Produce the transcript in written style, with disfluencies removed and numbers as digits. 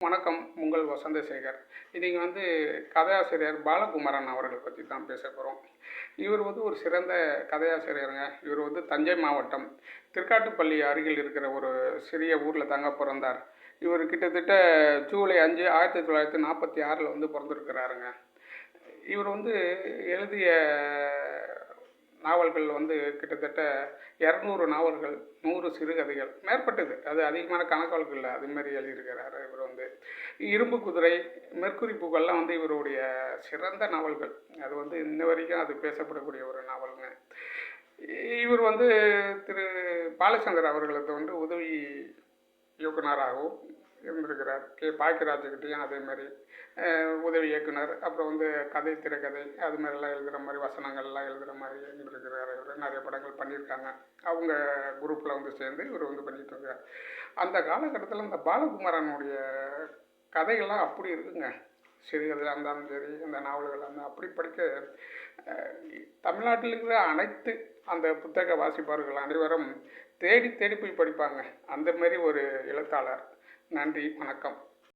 வணக்கம். உங்கள் வசந்தசேகர். இன்னைக்கு கதையாசிரியர் பாலகுமாரன் அவர்களை பற்றி தான் பேச போகிறோம். இவர் ஒரு சிறந்த கதையாசிரியருங்க. இவர் தஞ்சை மாவட்டம் திருக்காட்டுப்பள்ளி அருகில் இருக்கிற ஒரு சிறிய ஊரில் தாங்க பிறந்தார். இவர் கிட்டத்தட்ட ஜூலை 5 1946 பிறந்திருக்கிறாருங்க. இவர் எழுதிய நாவல்கள் கிட்டத்தட்ட 200 நாவல்கள், 100 சிறுகதைகள் மேற்பட்டது. அது அதிகமான கணக்கால்கள் இல்லை, அதுமாரி எழுதியிருக்கிறாரு. இவர் இரும்பு குதிரை, மெர்க்குரி பூக்கள்லாம் இவருடைய சிறந்த நாவல்கள். அது இன்ன வரைக்கும் அது பேசப்படக்கூடிய ஒரு நாவலுங்க. இவர் திரு பாலச்சந்தர் அவர்களுக்கு உதவி இயக்குனராகவும் இருந்திருக்கிறார். பாக்கியராஜ்கிட்டையும் அதேமாதிரி உதவி இயக்குனர். அப்புறம் கதை, திரைக்கதை அது மாதிரிலாம் எழுதுகிற மாதிரி, வசனங்கள்லாம் எழுதுகிற மாதிரி இருந்திருக்கிறார். இவர் நிறைய படங்கள் பண்ணியிருக்காங்க. அவங்க குரூப்பில் சேர்ந்து இவர் பண்ணிட்டு இருக்கார். அந்த காலகட்டத்தில் இந்த பாலகுமாரனுடைய கதைகள்லாம் அப்படி இருக்குங்க. சிறுகதையாக இருந்தாலும் சரி, அந்த நாவல்களாக இருந்தால் அப்படி படிக்க தமிழ்நாட்டில் இருக்கிற அனைத்து அந்த புத்தக வாசிப்பார்கள் அனைவரும் தேடி தேடி போய் படிப்பாங்க. அந்த மாதிரி ஒரு எழுத்தாளர். நன்றி, வணக்கம்.